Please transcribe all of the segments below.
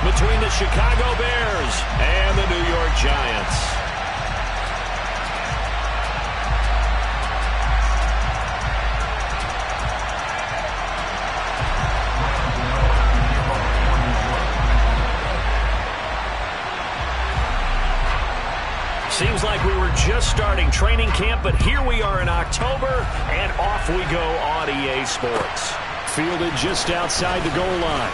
between the Chicago Bears and the New York Giants. Seems like we were just starting training camp, but here we are in October, and off we go on EA Sports. Fielded just outside the goal line.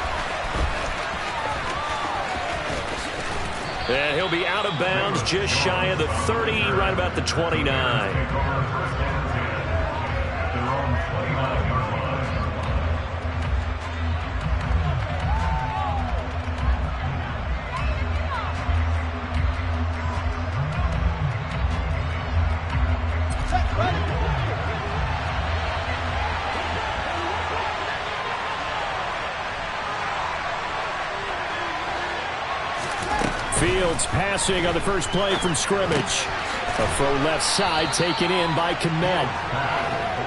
And he'll be out of bounds just shy of the 30, right about the 29. Fields passing on the first play from scrimmage. A throw left side taken in by Kmet.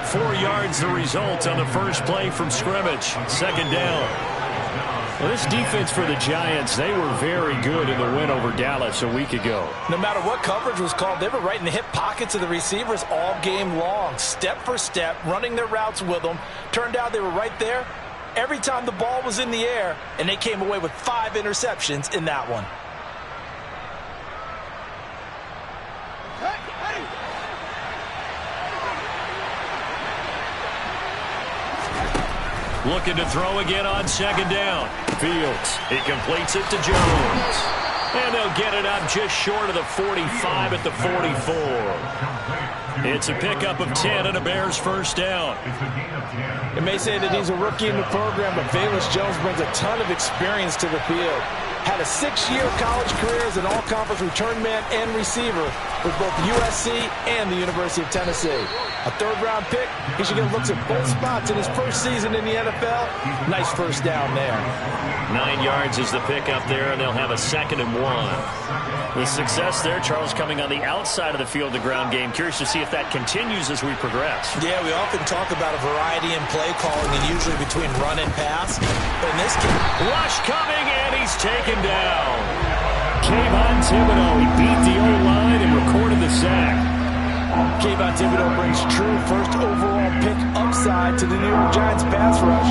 4 yards the result on the first play from scrimmage. Second down. Well, this defense for the Giants, they were very good in the win over Dallas a week ago. No matter what coverage was called, they were right in the hip pockets of the receivers all game long. Step for step, running their routes with them. Turned out they were right there every time the ball was in the air, and they came away with 5 interceptions in that one. Looking to throw again on second down. Fields. He completes it to Jones. And they'll get it up just short of the 45 at the 44. It's a pickup of 10 and a Bears first down. It may say that he's a rookie in the program, but Velus Jones brings a ton of experience to the field. Had a 6-year college career as an all-conference return man and receiver with both USC and the University of Tennessee. A third-round pick. He should get looks at both spots in his first season in the NFL. Nice first down there. 9 yards is the pickup there, and they'll have a 2nd and 1. The success there, Charles, coming on the outside of the field, the ground game. Curious to see if that continues as we progress. Yeah, we often talk about a variety in play calling, and usually between run and pass. But in this case, rush coming, and he's taken down. Kayvon Thibodeau, he beat the O-line and recorded the sack. Kayvon Thibodeau brings true first overall pick upside to the New York Giants pass rush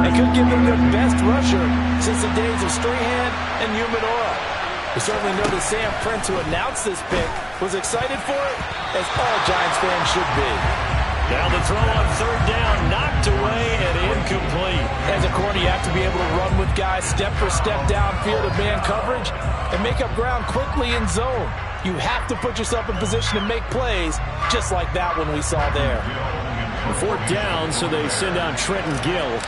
and could give them their best rusher since the days of Strahan and Umanora. We certainly know that Sam Prince, who announced this pick, was excited for it, as all Giants fans should be. Now the throw on third down, knocked away and incomplete. As a corner, you have to be able to run with guys step for step downfield in man coverage and make up ground quickly in zone. You have to put yourself in position to make plays, just like that one we saw there. Fourth down, so they send out Trenton Gill.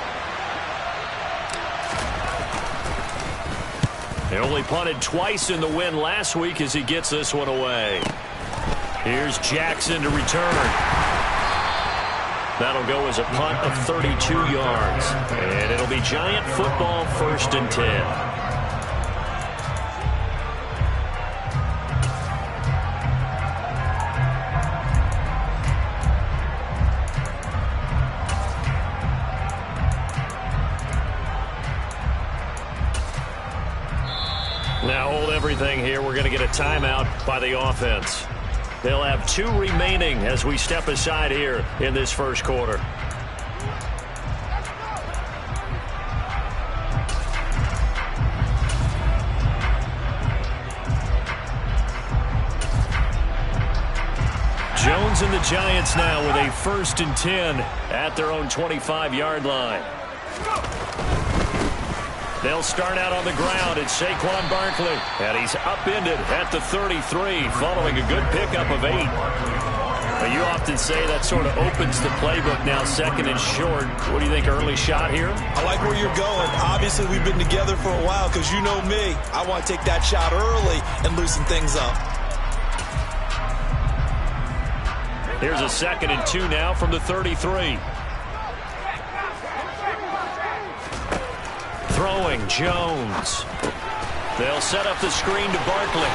They only punted twice in the win last week as he gets this one away. Here's Jackson to return. That'll go as a punt of 32 yards. And it'll be Giant football, 1st and 10. Now hold everything here. We're going to get a timeout by the offense. They'll have 2 remaining as we step aside here in this first quarter. Jones and the Giants now with a 1st and 10 at their own 25-yard line. They'll start out on the ground. It's Saquon Barkley. And he's upended at the 33 following a good pickup of 8. But you often say that sort of opens the playbook now, 2nd and short. What do you think, early shot here? I like where you're going. Obviously, we've been together for a while because you know me. I want to take that shot early and loosen things up. Here's a 2nd and 2 now from the 33. Throwing, Jones. They'll set up the screen to Barkley.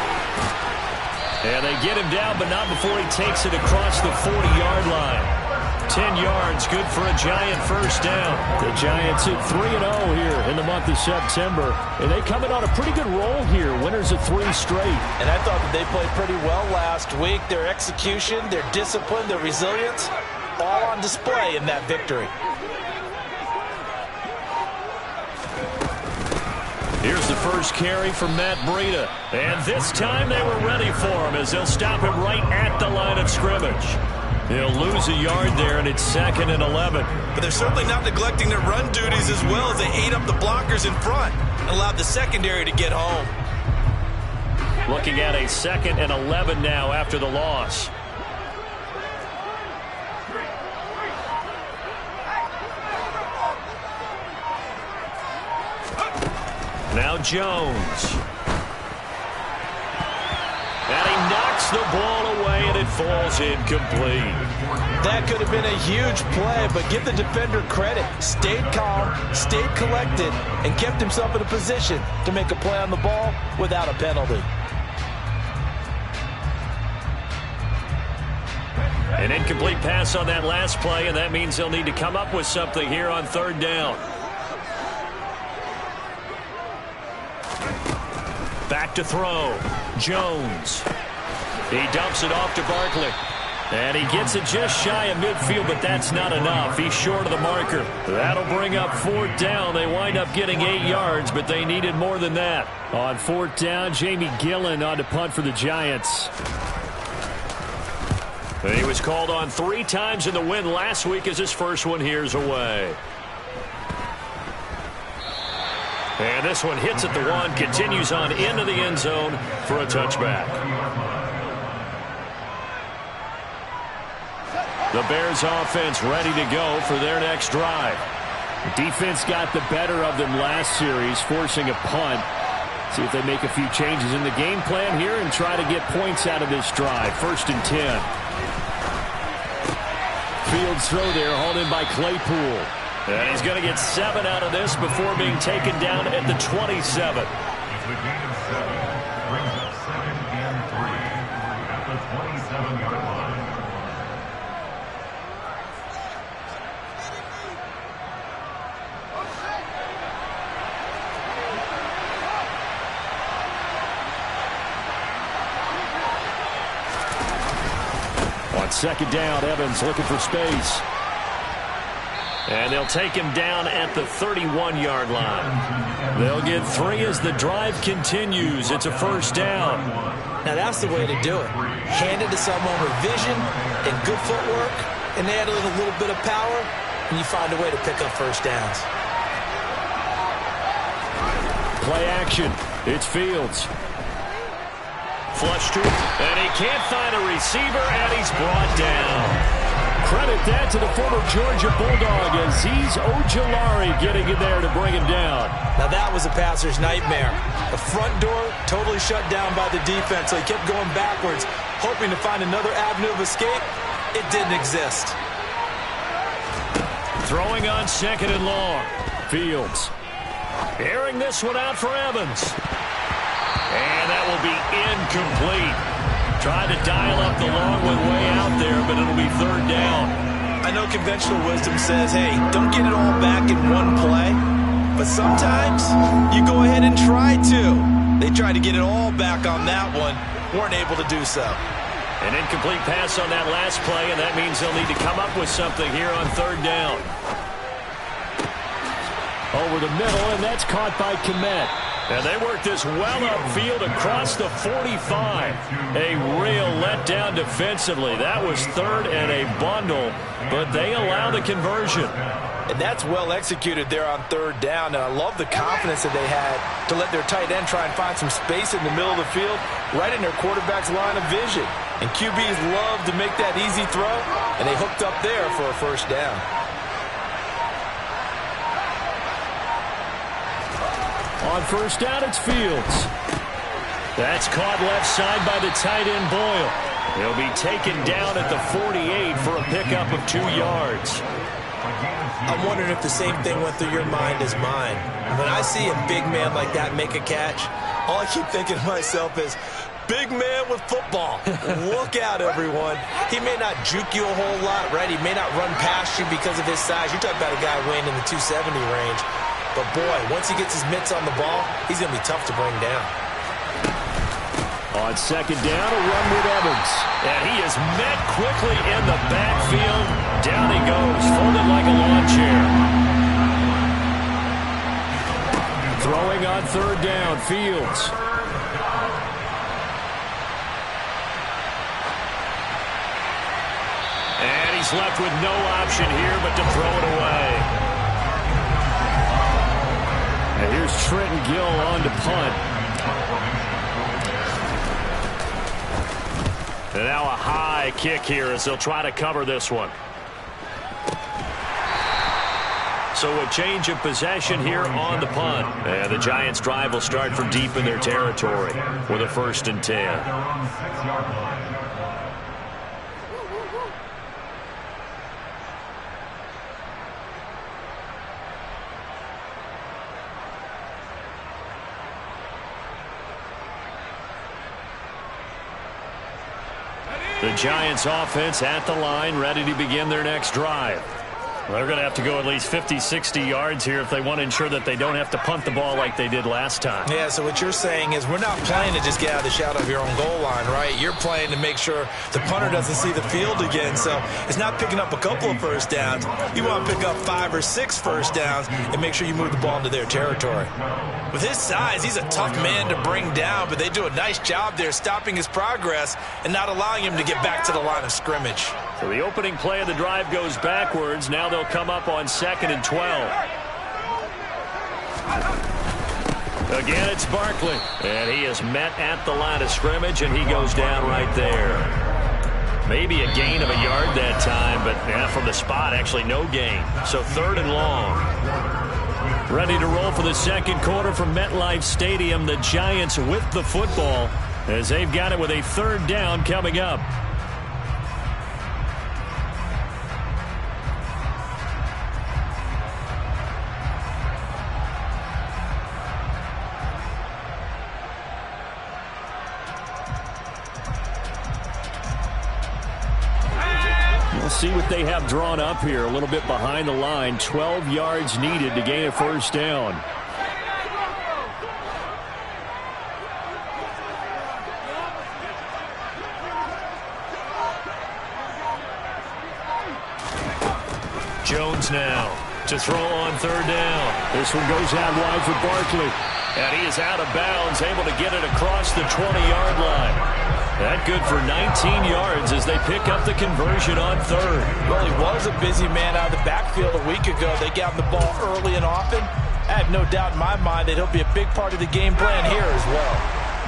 And they get him down, but not before he takes it across the 40-yard line. 10 yards, good for a Giant first down. The Giants at 3-0 here in the month of September, and they come in on a pretty good roll here, winners of 3 straight. And I thought that they played pretty well last week. Their execution, their discipline, their resilience, all on display in that victory. Here's the first carry from Matt Breida. And this time they were ready for him as they'll stop him right at the line of scrimmage. He'll lose a yard there, and it's 2nd and 11. But they're certainly not neglecting their run duties as well as they ate up the blockers in front and allowed the secondary to get home. Looking at a 2nd and 11 now after the loss. Now Jones. And he knocks the ball away, and it falls incomplete. That could have been a huge play, but give the defender credit. Stayed calm, stayed collected, and kept himself in a position to make a play on the ball without a penalty. An incomplete pass on that last play, and that means they'll need to come up with something here on 3rd down. Back to throw. Jones. He dumps it off to Barkley. And he gets it just shy of midfield, but that's not enough. He's short of the marker. That'll bring up 4th down. They wind up getting 8 yards, but they needed more than that. On 4th down, Jamie Gillen on to punt for the Giants. He was called on 3 times in the win last week as his first one here's away. And this one hits at the 1, continues on into the end zone for a touchback. The Bears offense ready to go for their next drive. The defense got the better of them last series, forcing a punt. See if they make a few changes in the game plan here and try to get points out of this drive. 1st and 10. Fields throw there, hauled in by Claypool. And he's going to get 7 out of this before being taken down at the 27. Brings up 2nd and 3 at the 27-yard line. On 2nd down, Evans looking for space. And they'll take him down at the 31-yard line. They'll get 3 as the drive continues. It's a 1st down. Now that's the way to do it. Hand it to someone with vision and good footwork, and add a little bit of power, and you find a way to pick up 1st downs. Play action. It's Fields. Flush to him, and he can't find a receiver, and he's brought down. Credit that to the former Georgia Bulldog, Azeez Ojulari getting in there to bring him down. Now that was a passer's nightmare. The front door totally shut down by the defense, so he kept going backwards, hoping to find another avenue of escape. It didn't exist. Throwing on 2nd and long. Fields. Airing this one out for Evans. And that will be incomplete. Tried to dial up the long one way out there, but it'll be 3rd down. I know conventional wisdom says, hey, don't get it all back in one play. But sometimes you go ahead and try to. They tried to get it all back on that one. Weren't able to do so. An incomplete pass on that last play, and that means they'll need to come up with something here on 3rd down. Over the middle, and that's caught by Kmet. And they work this well upfield across the 45. A real letdown defensively. That was 3rd and a bundle, but they allow the conversion. And that's well executed there on 3rd down. And I love the confidence that they had to let their tight end try and find some space in the middle of the field, right in their quarterback's line of vision. And QBs love to make that easy throw, and they hooked up there for a 1st down. On 1st down, it's Fields. That's caught left side by the tight end Boyle. He'll be taken down at the 48 for a pickup of 2 yards. I'm wondering if the same thing went through your mind as mine. When I see a big man like that make a catch, all I keep thinking to myself is, big man with football. Look out, everyone. He may not juke you a whole lot, right? He may not run past you because of his size. You're talking about a guy weighing in the 270 range. But, boy, once he gets his mitts on the ball, he's going to be tough to bring down. On second down, a run with Evans. And he is met quickly in the backfield. Down he goes, folded like a lawn chair. Throwing on third down, Fields. And he's left with no option here but to throw it away. And here's Trenton Gill on to punt. And now a high kick here as they'll try to cover this one. So a change of possession here on the punt. And the Giants' drive will start from deep in their territory with a 1st and 10. The Giants offense at the line, ready to begin their next drive. They're going to have to go at least 50, 60 yards here if they want to ensure that they don't have to punt the ball like they did last time. Yeah, so what you're saying is we're not playing to just get out of the shadow of your own goal line, right? You're playing to make sure the punter doesn't see the field again. So it's not picking up a couple of first downs. You want to pick up 5 or 6 first downs and make sure you move the ball into their territory. With his size, he's a tough man to bring down, but they do a nice job there stopping his progress and not allowing him to get back to the line of scrimmage. So the opening play of the drive goes backwards. Now they'll come up on 2nd and 12. Again, it's Barkley. And he is met at the line of scrimmage, and he goes down right there. Maybe a gain of a yard that time, but from the spot, actually no gain. So 3rd and long. Ready to roll for the second quarter from MetLife Stadium. The Giants with the football as they've got it with a 3rd down coming up. We'll see what they have drawn up here. A little bit behind the line. 12 yards needed to gain a 1st down. Jones now to throw on 3rd down. This one goes out wide for Barkley. And he is out of bounds, able to get it across the 20-yard line. That good for 19 yards as they pick up the conversion on 3rd. Well, he was a busy man out of the backfield a week ago. They got him the ball early and often. I have no doubt in my mind that he'll be a big part of the game plan here as well.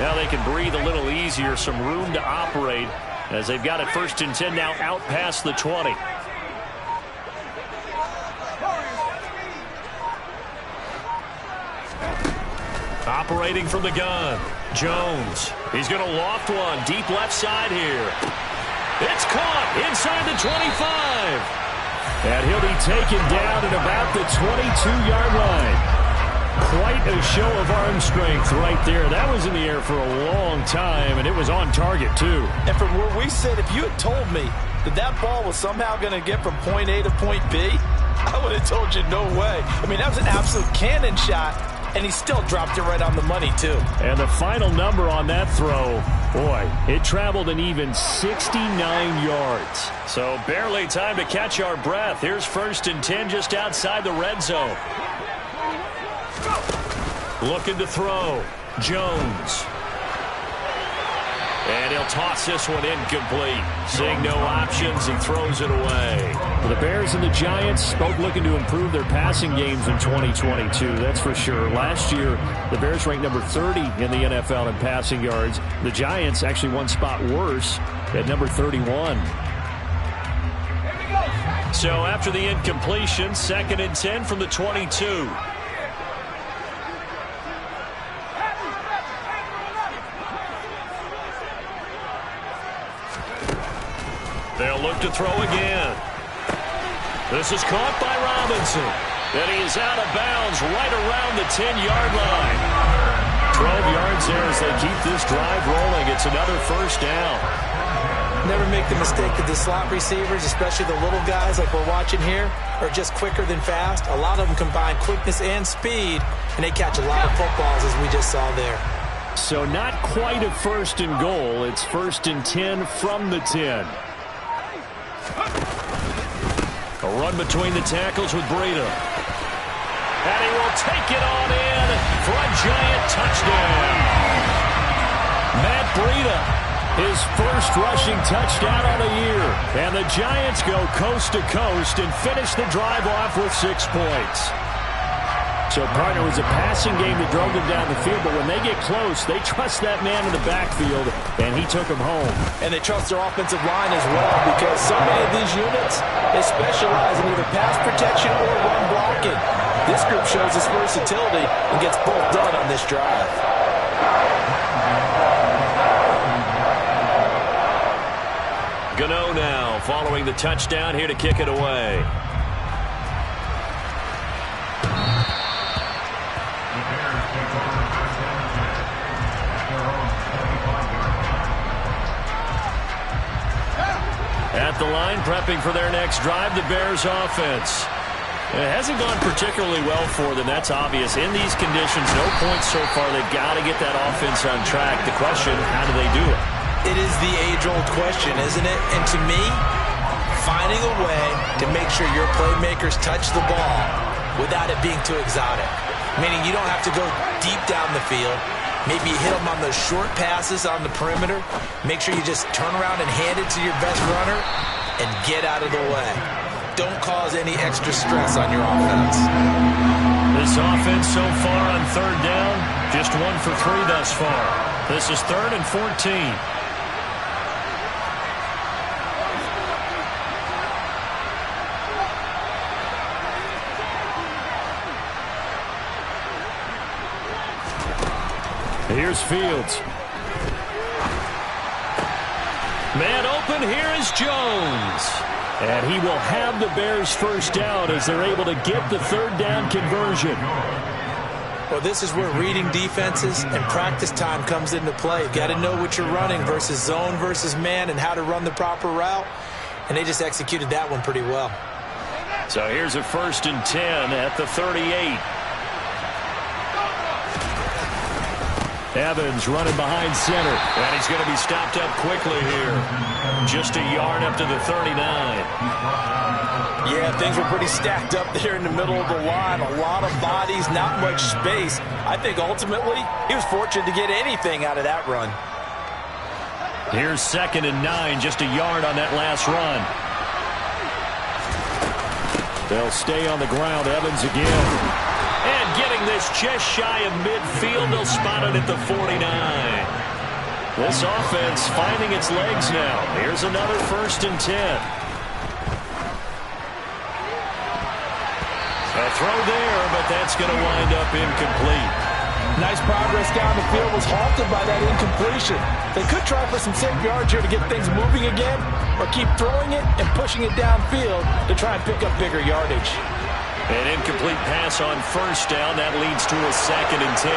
Now they can breathe a little easier, some room to operate as they've got it 1st and 10 now out past the 20. Operating from the gun, Jones. He's going to loft one deep left side here. It's caught inside the 25. And he'll be taken down at about the 22-yard line. Quite a show of arm strength right there. That was in the air for a long time, and it was on target, too. And from where we sit, if you had told me that that ball was somehow going to get from point A to point B, I would have told you no way. I mean, that was an absolute cannon shot. And he still dropped it right on the money, too. And the final number on that throw, boy, it traveled an even 69 yards. So barely time to catch our breath. Here's 1st and 10 just outside the red zone. Looking to throw. Jones. And he'll toss this one incomplete. Seeing no options, he throws it away. The Bears and the Giants both looking to improve their passing games in 2022, that's for sure. Last year, the Bears ranked number 30 in the NFL in passing yards. The Giants actually one spot worse at number 31. So after the incompletion, 2nd and 10 from the 22. They'll look to throw again. This is caught by Robinson. And he is out of bounds right around the 10-yard line. 12 yards there as they keep this drive rolling. It's another first down. Never make the mistake that the slot receivers, especially the little guys like we're watching here, are just quicker than fast. A lot of them combine quickness and speed, and they catch a lot of footballs, as we just saw there. So not quite a first and goal. It's 1st and 10 from the 10. A run between the tackles with Breida. And he will take it on in for a giant touchdown. Matt Breida, his first rushing touchdown on the year. And the Giants go coast to coast and finish the drive off with 6 points. So, partner, it was a passing game that drove them down the field, but when they get close, they trust that man in the backfield, and he took them home. And they trust their offensive line as well, because so many of these units, they specialize in either pass protection or run blocking. This group shows its versatility and gets both done on this drive. Gano now following the touchdown here to kick it away. At the line, prepping for their next drive, the Bears offense. It hasn't gone particularly well for them, that's obvious. In these conditions, no points so far. They've got to get that offense on track. The question, how do they do it? It is the age-old question, isn't it? And to me, finding a way to make sure your playmakers touch the ball without it being too exotic. Meaning you don't have to go deep down the field. Maybe you hit them on those short passes on the perimeter. Make sure you just turn around and hand it to your best runner and get out of the way. Don't cause any extra stress on your offense. This offense so far on 3rd down, just 1 for 3 thus far. This is 3rd and 14. Here's Fields. Man open, here is Jones. And he will have the Bears first down as they're able to get the 3rd down conversion. Well, this is where reading defenses and practice time comes into play. You've got to know what you're running versus zone versus man and how to run the proper route. And they just executed that one pretty well. So here's a 1st and 10 at the 38. Evans running behind center. And he's going to be stopped up quickly here. Just a yard up to the 39. Yeah, things were pretty stacked up there in the middle of the line. A lot of bodies, not much space. I think ultimately he was fortunate to get anything out of that run. Here's 2nd and 9, just a yard on that last run. They'll stay on the ground. Evans again. And getting this just shy of midfield, they'll spot it at the 49. This offense finding its legs now. Here's another 1st and 10. A throw there, but that's going to wind up incomplete. Nice progress down the field, was halted by that incompletion. They could try for some safe yards here to get things moving again, or keep throwing it and pushing it downfield to try and pick up bigger yardage. An incomplete pass on 1st down. That leads to a 2nd and 10.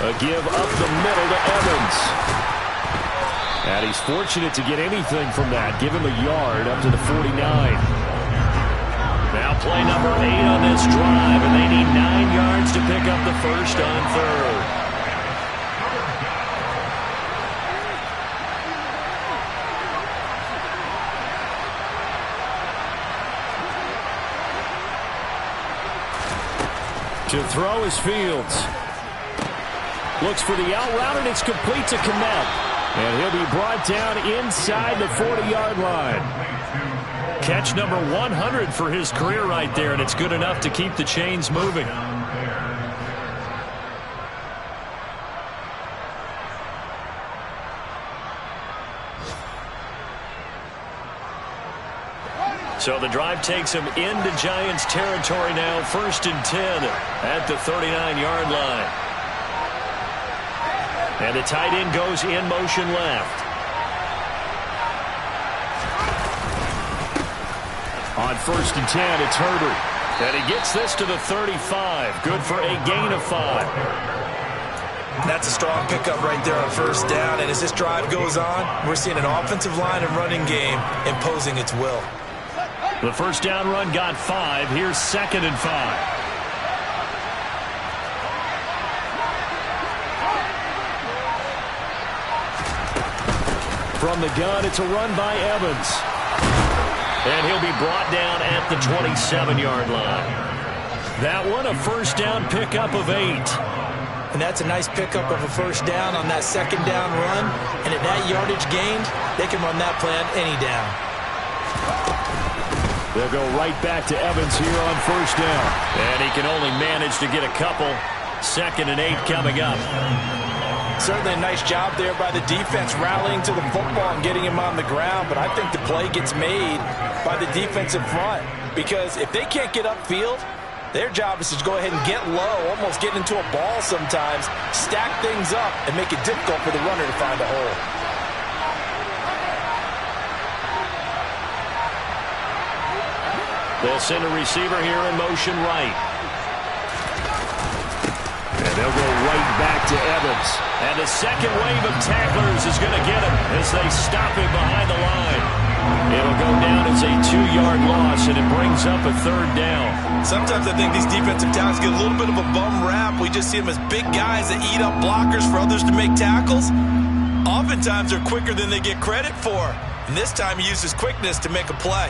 A give up the middle to Evans. And he's fortunate to get anything from that. Give him a yard up to the 49. Now play number 8 on this drive, and they need 9 yards to pick up the 1st on 3rd. To throw is Fields. Looks for the out route, and it's complete to Kmet. And he'll be brought down inside the 40-yard line. Catch number 100 for his career right there, and it's good enough to keep the chains moving. So the drive takes him into Giants territory now. 1st and 10 at the 39-yard line. And the tight end goes in motion left. On 1st and 10, it's Herbert. And he gets this to the 35. Good for a gain of 5. That's a strong pickup right there on first down. And as this drive goes on, we're seeing an offensive line and running game imposing its will. The first down run got 5. Here's 2nd and 5. From the gun, it's a run by Evans. And he'll be brought down at the 27-yard line. That one, a first down pickup of 8. And that's a nice pickup of a first down on that second down run. And at that yardage gained, they can run that play on any down. They'll go right back to Evans here on first down. And he can only manage to get a couple. 2nd and 8 coming up. Certainly a nice job there by the defense rallying to the football and getting him on the ground. But I think the play gets made by the defensive front. Because if they can't get upfield, their job is to go ahead and get low, almost get into a ball sometimes, stack things up, and make it difficult for the runner to find a hole. They'll send a receiver here in motion right. And they'll go right back to Evans. And the second wave of tacklers is going to get him as they stop him behind the line. It'll go down as a 2-yard loss, and it brings up a 3rd down. Sometimes I think these defensive tackles get a little bit of a bum rap. We just see them as big guys that eat up blockers for others to make tackles. Oftentimes they're quicker than they get credit for. And this time he uses quickness to make a play.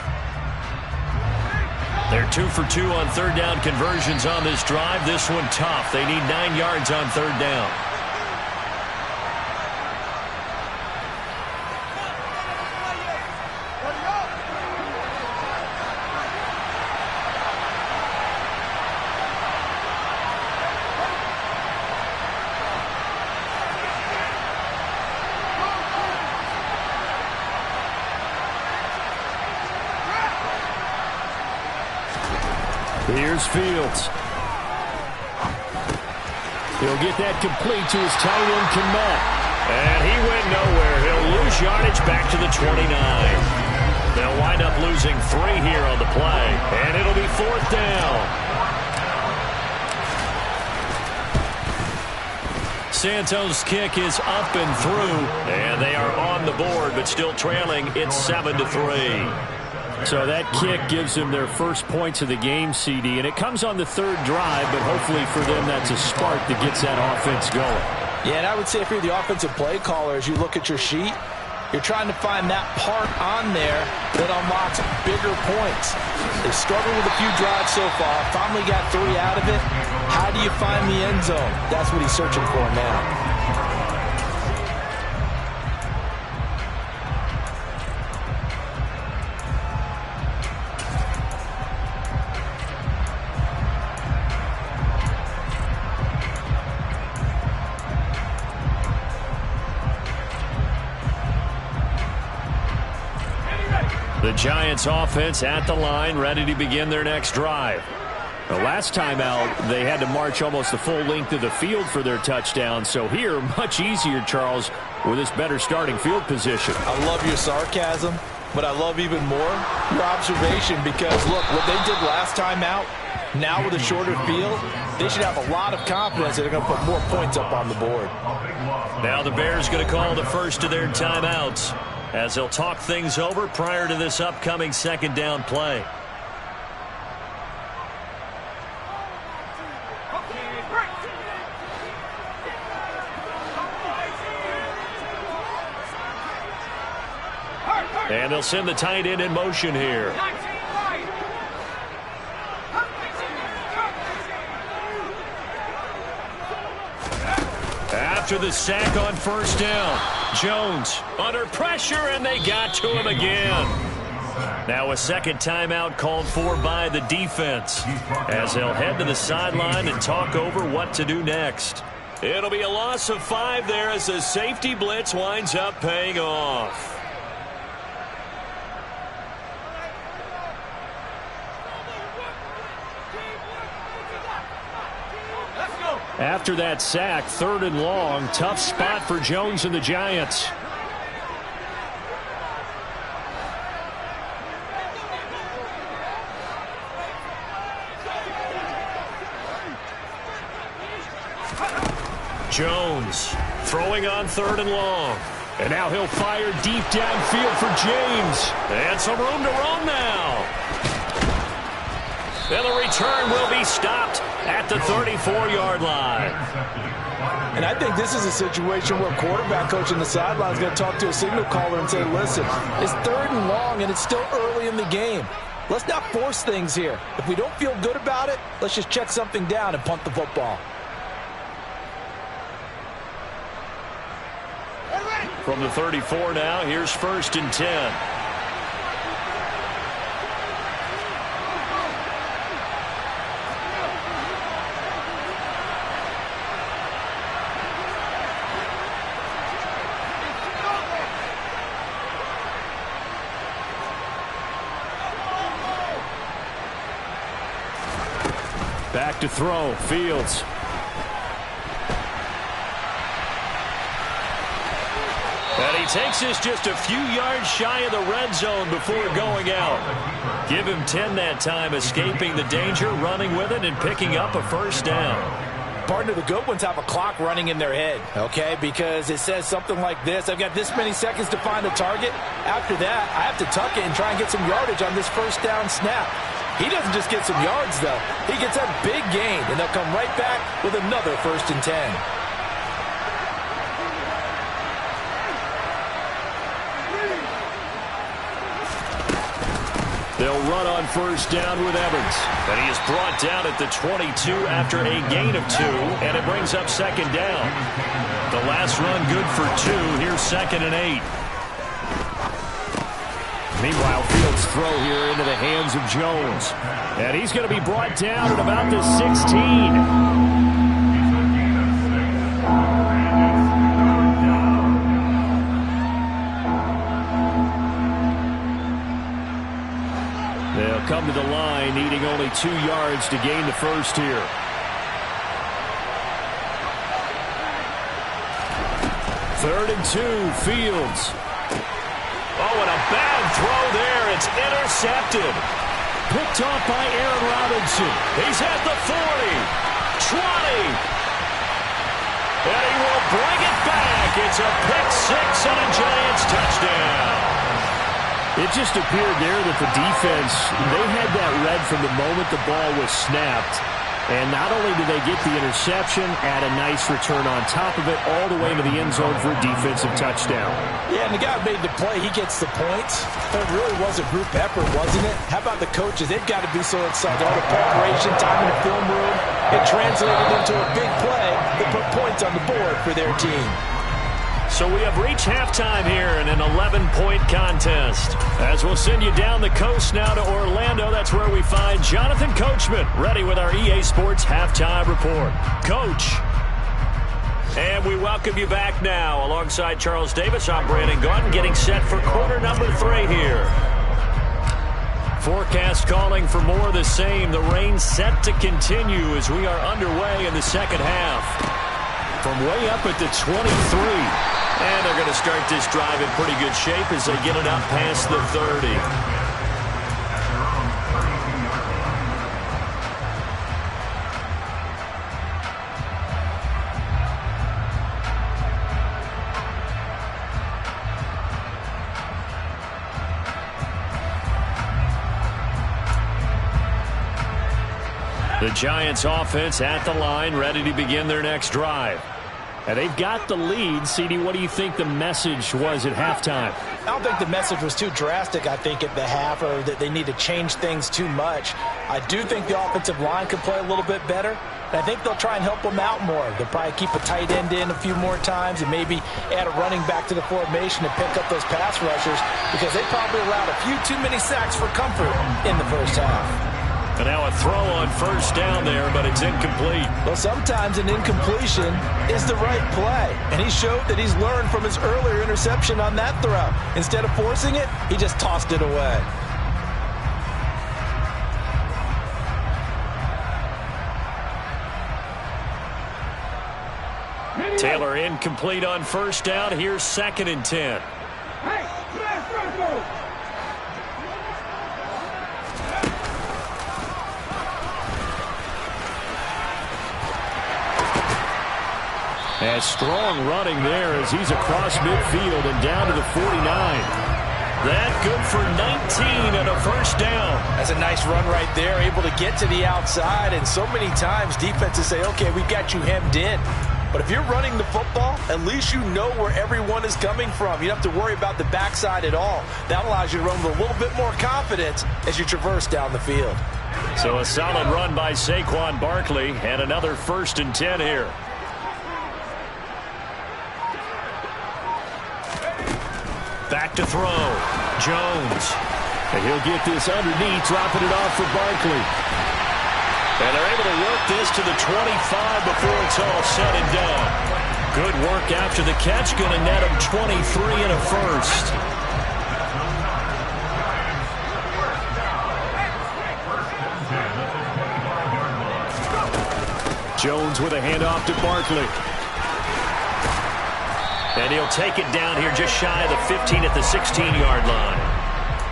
They're 2 for 2 on 3rd down conversions on this drive. This one tough. They need 9 yards on 3rd down. Here's Fields. He'll get that complete to his tight end, Kmet. And he went nowhere. He'll lose yardage back to the 29. They'll wind up losing 3 here on the play. And it'll be 4th down. Santos' kick is up and through. And they are on the board, but still trailing. It's 7-3. So that kick gives them their first points of the game, CD, and it comes on the 3rd drive, but hopefully for them that's a spark that gets that offense going. Yeah, and I would say if you're the offensive play caller, as you look at your sheet, you're trying to find that part on there that unlocks bigger points. They've struggled with a few drives so far, finally got 3 out of it. How do you find the end zone? That's what he's searching for now. The Giants offense at the line, ready to begin their next drive. The last time out, they had to march almost the full length of the field for their touchdown. So here, much easier, Charles, with this better starting field position. I love your sarcasm, but I love even more your observation because, look, what they did last time out, now with a shorter field, they should have a lot of confidence that they're going to put more points up on the board. Now the Bears going to call the first of their timeouts as they'll talk things over prior to this upcoming 2nd down play. And they'll send the tight end in motion here. After the sack on first down, Jones under pressure, and they got to him again. Now a second timeout called for by the defense as they'll head to the sideline and talk over what to do next. It'll be a loss of 5 there as the safety blitz winds up paying off. After that sack, 3rd and long, tough spot for Jones and the Giants. Jones throwing on 3rd and long. And now he'll fire deep downfield for James. And some room to run now. And the return will be stopped at the 34-yard line. And I think this is a situation where quarterback coach on the sideline is going to talk to a signal caller and say, listen, it's 3rd and long and it's still early in the game. Let's not force things here. If we don't feel good about it, let's just check something down and punt the football. From the 34 now, here's 1st and 10. Back to throw, Fields. And he takes this just a few yards shy of the red zone before going out. Give him 10 that time, escaping the danger, running with it, and picking up a 1st down. Partner, the good ones have a clock running in their head, okay? Because it says something like this. I've got this many seconds to find a target. After that, I have to tuck it and try and get some yardage on this 1st down snap. He doesn't just get some yards, though. He gets a big gain, and they'll come right back with another 1st and 10. They'll run on 1st down with Evans. And he is brought down at the 22 after a gain of 2, and it brings up 2nd down. The last run good for 2. Here's 2nd and 8. Meanwhile, Fields' throw here into the hands of Jones. And he's going to be brought down at about the 16. They'll come to the line, needing only 2 yards to gain the 1st here. Third and 2, Fields. Oh, and a bad throw there. It's intercepted. Picked off by Aaron Robinson. He's at the 40, 20. And he will bring it back. It's a pick 6 and a Giants touchdown. It just appeared there that the defense, they had that read from the moment the ball was snapped. And not only did they get the interception, add a nice return on top of it, all the way into the end zone for a defensive touchdown. Yeah, and the guy made the play. He gets the points. But it really was a group effort, wasn't it? How about the coaches? They've got to be so excited. All the preparation, time in the film room, it translated into a big play that put points on the board for their team. So we have reached halftime here in an 11-point contest. As we'll send you down the coast now to Orlando, that's where we find Jonathan Coachman, ready with our EA Sports Halftime Report. Coach. And we welcome you back now. Alongside Charles Davis, I'm Brandon Gaudin, getting set for quarter number 3 here. Forecast calling for more of the same. The rain set to continue as we are underway in the second half. From way up at the 23. And they're going to start this drive in pretty good shape as they get it up past the 30. The Giants offense at the line, ready to begin their next drive. And they've got the lead. CD, what do you think the message was at halftime? I don't think the message was too drastic, I think, at the half, or that they need to change things too much. I do think the offensive line could play a little bit better, and I think they'll try and help them out more. They'll probably keep a tight end in a few more times and maybe add a running back to the formation to pick up those pass rushers, because they probably allowed a few too many sacks for comfort in the first half. And now a throw on 1st down there, but it's incomplete. Well, sometimes an incompletion is the right play. And he showed that he's learned from his earlier interception on that throw. Instead of forcing it, he just tossed it away. Taylor incomplete on 1st down. Here's 2nd and 10. And strong running there as he's across midfield and down to the 49. That good for 19 and a first down. That's a nice run right there, able to get to the outside. And so many times defenses say, okay, we got you hemmed in. But if you're running the football, at least you know where everyone is coming from. You don't have to worry about the backside at all. That allows you to run with a little bit more confidence as you traverse down the field. So a solid run by Saquon Barkley and another 1st and 10 here. Back to throw. Jones. And he'll get this underneath, dropping it off for Barkley. And they're able to work this to the 25 before it's all said and done. Good work after the catch. Going to net him 23 and a first. Jones with a handoff to Barkley. And he'll take it down here just shy of the 15 at the 16-yard line.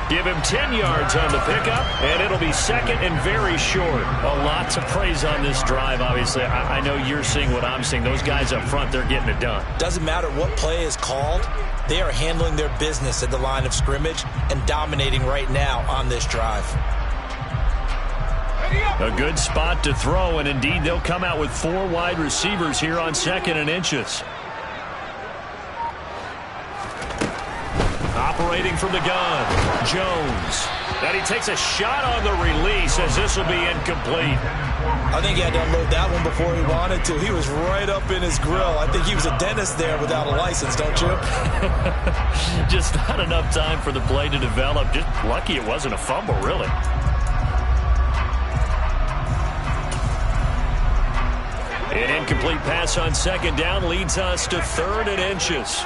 Give him 10 yards on the pickup, and it'll be 2nd and very short. A lot to praise on this drive, obviously. I know you're seeing what I'm seeing. Those guys up front, they're getting it done. Doesn't matter what play is called. They are handling their business at the line of scrimmage and dominating right now on this drive. A good spot to throw, and indeed they'll come out with 4 wide receivers here on 2nd and inches. Operating from the gun, Jones. And he takes a shot on the release as this will be incomplete. I think he had to unload that one before he wanted to. He was right up in his grill. I think he was a dentist there without a license, don't you? Just not enough time for the play to develop. Just lucky it wasn't a fumble, really. An incomplete pass on 2nd down leads us to 3rd and inches.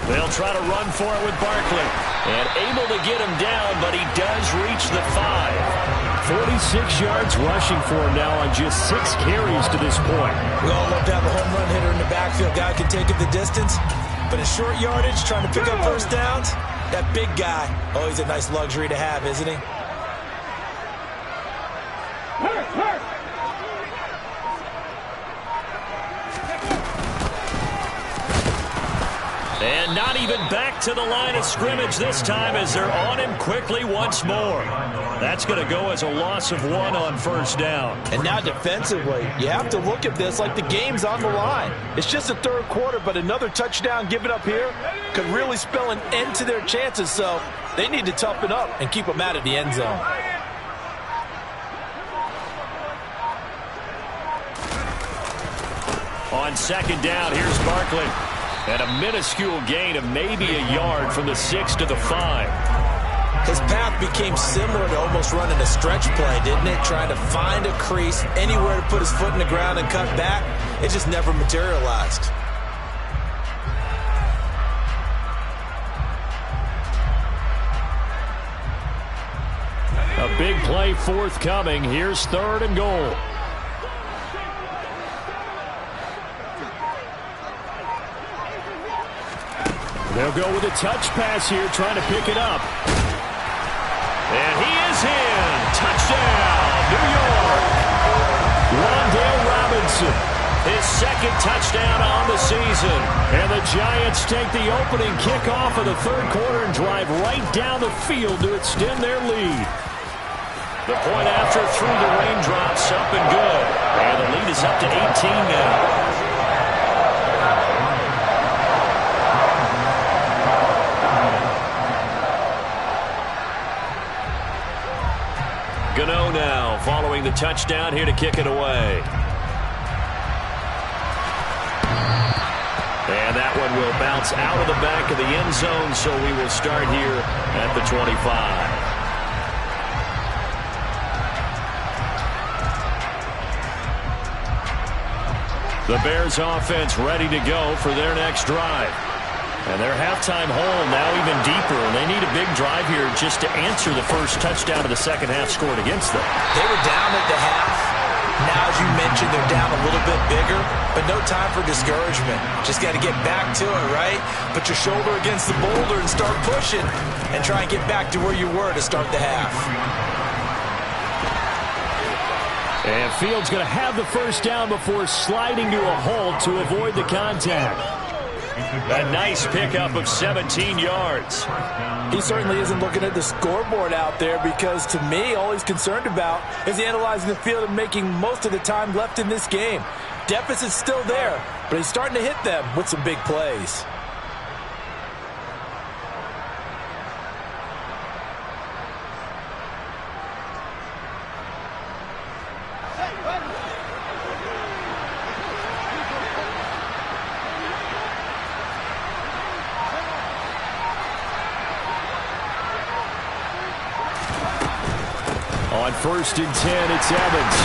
They'll try to run for it with Barkley. And able to get him down, but he does reach the 5. 46 yards rushing for him now on just 6 carries to this point. We all love to have a home run hitter in the backfield. Guy can take it the distance. But in short yardage, trying to pick up first downs, that big guy, always a nice luxury to have, isn't he? And not even back to the line of scrimmage this time as they're on him quickly once more. That's going to go as a loss of 1 on 1st down. And now defensively, you have to look at this like the game's on the line. It's just the 3rd quarter, but another touchdown given up here could really spell an end to their chances. So they need to toughen up and keep them out of the end zone. On 2nd down, here's Barkley. And a minuscule gain of maybe a yard from the 6 to the 5. His path became similar to almost running a stretch play, didn't it? Trying to find a crease, anywhere to put his foot in the ground and cut back. It just never materialized. A big play forthcoming. Here's 3rd and goal. They'll go with a touch pass here, trying to pick it up. And he is in. Touchdown, New York. Wan'Dale Robinson, his 2nd touchdown on the season. And the Giants take the opening kickoff of the 3rd quarter and drive right down the field to extend their lead. The point after through the raindrops, up and good. And the lead is up to 18 now. Gano now following the touchdown here to kick it away. And that one will bounce out of the back of the end zone, so we will start here at the 25. The Bears offense ready to go for their next drive. And their halftime hole now even deeper, and they need a big drive here just to answer the first touchdown of the 2nd half scored against them. They were down at the half. Now, as you mentioned, they're down a little bit bigger, but no time for discouragement. Just got to get back to it, right? Put your shoulder against the boulder and start pushing and try and get back to where you were to start the half. And Fields going to have the first down before sliding to a halt to avoid the contact. A nice pickup of 17 yards. He certainly isn't looking at the scoreboard out there because, to me, all he's concerned about is analyzing the field and making most of the time left in this game. Deficit's still there, but he's starting to hit them with some big plays. On 1st and 10, it's Evans.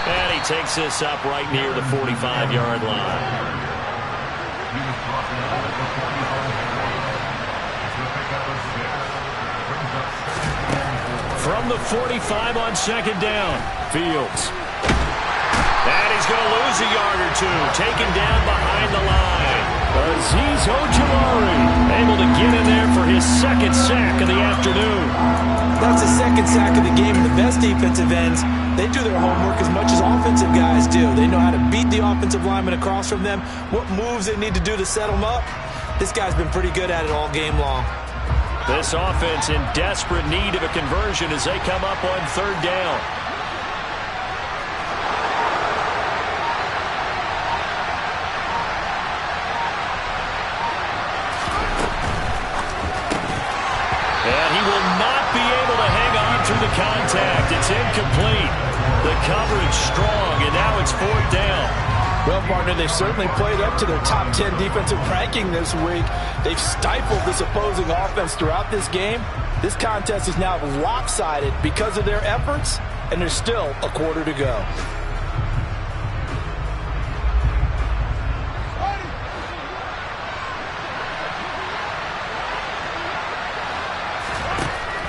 And he takes this up right near the 45-yard line. From the 45 on 2nd down, Fields. And he's going to lose a yard or two, taken down behind the line. Azeez Ojulari able to get in there for his 2nd sack of the afternoon. That's the 2nd sack of the game, and the best defensive ends, they do their homework as much as offensive guys do. They know how to beat the offensive lineman across from them, what moves they need to do to set them up. This guy's been pretty good at it all game long. This offense in desperate need of a conversion as they come up on 3rd down. And he will not be able to hang on through the contact. It's incomplete. The coverage strong, and now it's 4th down. Well, partner, they've certainly played up to their top 10 defensive ranking this week. They've stifled this opposing offense throughout this game. This contest is now lopsided because of their efforts, and there's still a quarter to go.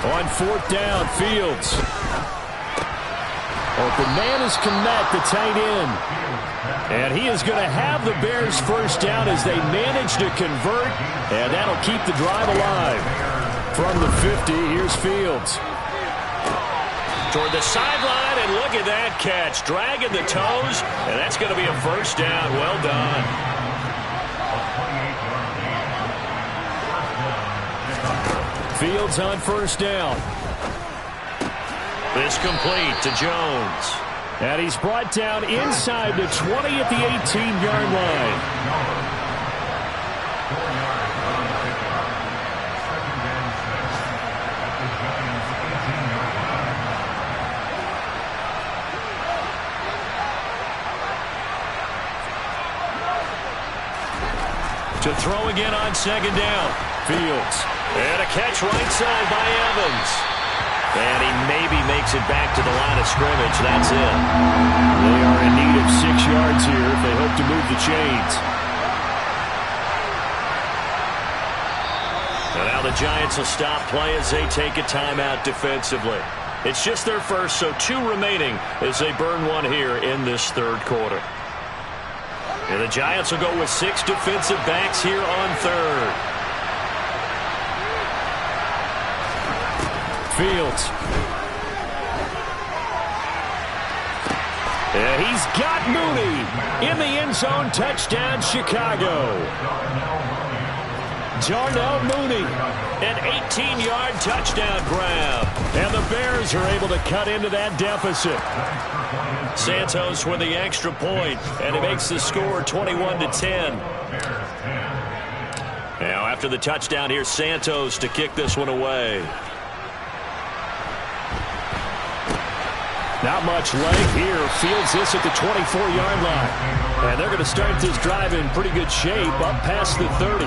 On 4th down, Fields. Open man is Kmet, the tight end. And he is going to have the Bears first down as they manage to convert, and that'll keep the drive alive. From the 50, here's Fields. Toward the sideline, and look at that catch. Dragging the toes, and that's going to be a first down. Well done. Fields on 1st down. This complete to Jones. And he's brought down inside the 20 at the 18-yard line. To throw again on 2nd down. Fields. And a catch right side by Evans. And he maybe makes it back to the line of scrimmage. That's it. They are in need of 6 yards here if they hope to move the chains. And now the Giants will stop play as they take a timeout defensively. It's just their first, so 2 remaining as they burn one here in this 3rd quarter. And the Giants will go with 6 defensive backs here on 3rd. Fields. And he's got Mooney in the end zone. Touchdown, Chicago. Darnell Mooney, an 18-yard touchdown grab. And the Bears are able to cut into that deficit. Santos with the extra point, and it makes the score 21-10. Now, after the touchdown, here's Santos to kick this one away. Not much leg here. Fields this at the 24-yard line. And they're going to start this drive in pretty good shape up past the 30.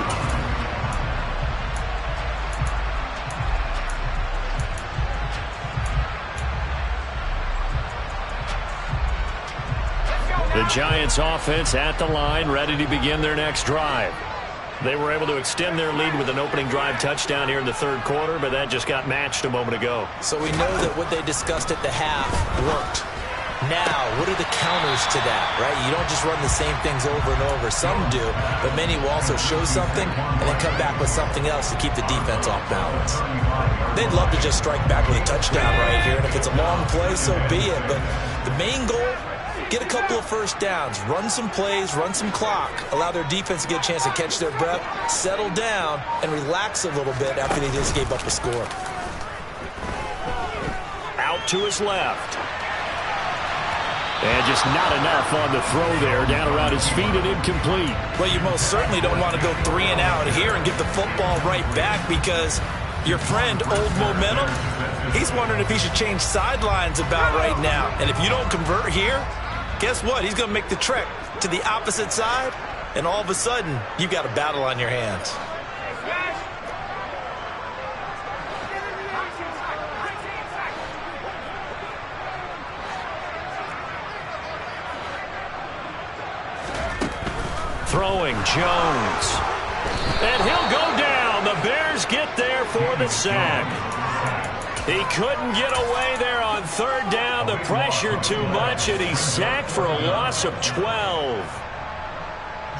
The Giants offense at the line, ready to begin their next drive. They were able to extend their lead with an opening drive touchdown here in the 3rd quarter, but that just got matched a moment ago. So we know that what they discussed at the half worked. Now, what are the counters to that, right? You don't just run the same things over and over. Some do, but many will also show something and then come back with something else to keep the defense off balance. They'd love to just strike back with a touchdown right here, and if it's a long play, so be it. But the main goal, get a couple of first downs, run some plays, run some clock, allow their defense to get a chance to catch their breath, settle down, and relax a little bit after they just gave up a score. Out to his left. And just not enough on the throw there, down around his feet and incomplete. Well, you most certainly don't want to go 3 and out here and give the football right back, because your friend, Old Momentum, he's wondering if he should change sidelines about right now. And if you don't convert here, guess what? He's going to make the trek to the opposite side, and all of a sudden, you've got a battle on your hands. Throwing Jones. And he'll go down. The Bears get there for the sack. He couldn't get away there on third down. The pressure too much, and he's sacked for a loss of 12.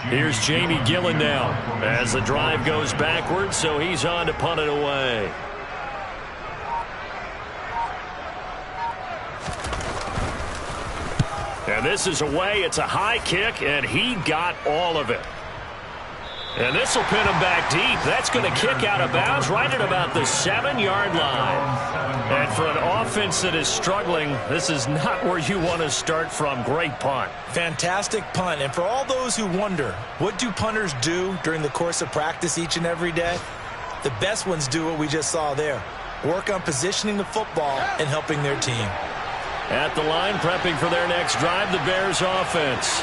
Here's Jamie Gillen now as the drive goes backwards, so he's on to punt it away. And this is away. It's a high kick, and he got all of it. And this will pin him back deep. That's going to kick out of bounds right at about the 7-yard line. And for an offense that is struggling, this is not where you want to start from. Great punt. Fantastic punt. And for all those who wonder, what do punters do during the course of practice each and every day? The best ones do what we just saw there. Work on positioning the football and helping their team. At the line, prepping for their next drive, the Bears offense.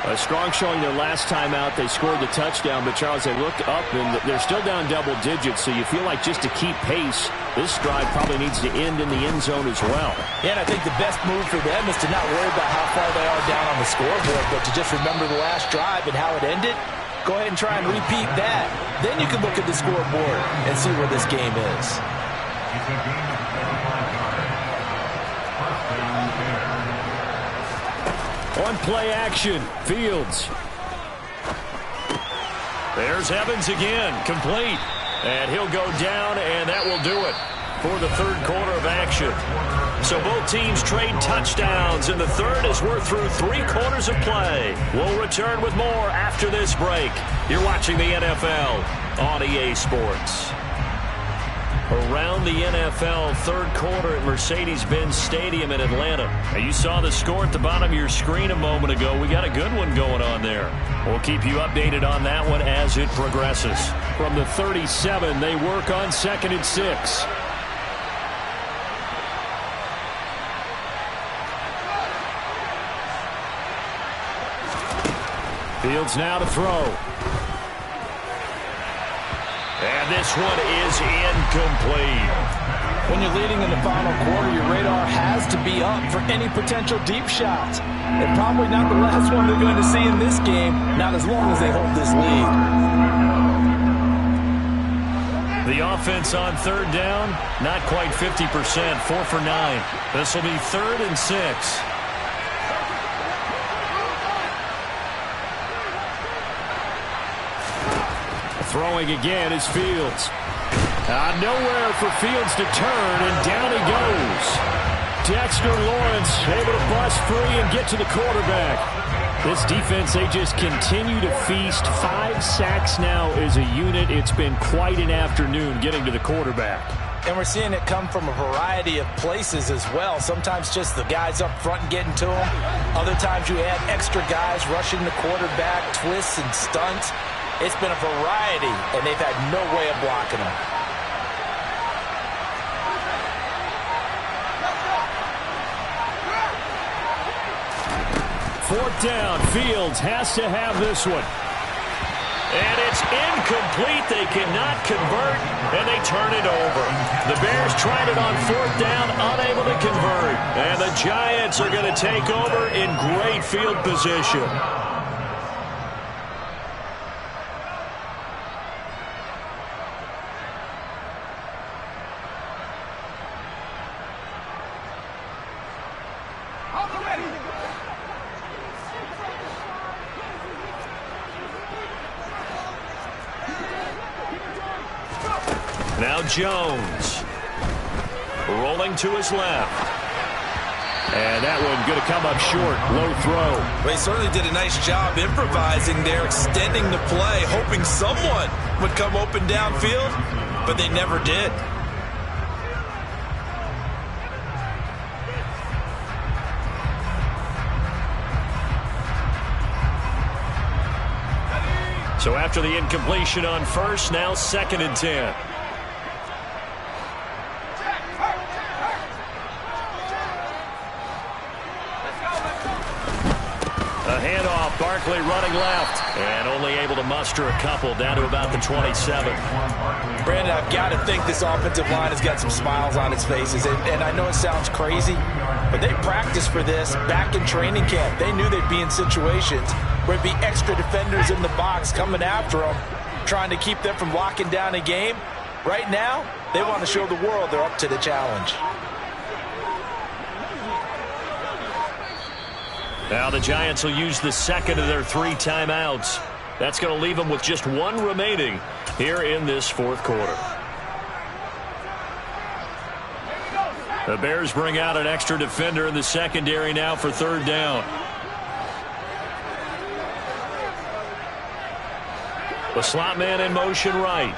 A strong showing their last time out. They scored the touchdown, but Charles, they looked up and they're still down double digits, so you feel like just to keep pace, this drive probably needs to end in the end zone as well. Yeah, and I think the best move for them is to not worry about how far they are down on the scoreboard, but to just remember the last drive and how it ended. Go ahead and try and repeat that. Then you can look at the scoreboard and see where this game is. On play action, Fields. There's Evans again, complete. And he'll go down, and that will do it for the third quarter of action. So both teams trade touchdowns in the third as we're through 3 quarters of play. We'll return with more after this break. You're watching the NFL on EA Sports. Around the NFL third quarter at Mercedes-Benz Stadium in Atlanta. Now, you saw the score at the bottom of your screen a moment ago. We got a good one going on there. We'll keep you updated on that one as it progresses. From the 37, they work on 2nd and 6. Fields now to throw. And this one is incomplete. When you're leading in the final quarter, your radar has to be up for any potential deep shots. And probably not the last one they're going to see in this game, not as long as they hold this lead. The offense on third down, not quite 50%, 4 for 9. This will be 3rd and 6. Throwing again is Fields. Nowhere for Fields to turn, and down he goes. Dexter Lawrence able to bust free and get to the quarterback. This defense, they just continue to feast. 5 sacks now as a unit. It's been quite an afternoon getting to the quarterback. And we're seeing it come from a variety of places as well. Sometimes just the guys up front and getting to him. Other times you add extra guys rushing the quarterback, twists and stunts. It's been a variety, and they've had no way of blocking them. Fourth down, Fields has to have this one. And it's incomplete. They cannot convert, and they turn it over. The Bears tried it on 4th down, unable to convert. And the Giants are going to take over in great field position. Now Jones. Rolling to his left. And that one going to come up short. Low throw. Well, he certainly did a nice job improvising there, extending the play, hoping someone would come open downfield, but they never did. So after the incompletion on first, now 2nd and 10. A handoff, Barkley running left, and only able to muster a couple down to about the 27. Brandon, I've got to think this offensive line has got some smiles on its faces, and I know it sounds crazy, but they practiced for this back in training camp. They knew they'd be in situations where it'd be extra defenders in the box coming after them, trying to keep them from locking down a game. Right now, they want to show the world they're up to the challenge. Now the Giants will use the second of their 3 timeouts. That's going to leave them with just 1 remaining here in this 4th quarter. The Bears bring out an extra defender in the secondary now for 3rd down. The slot man in motion right.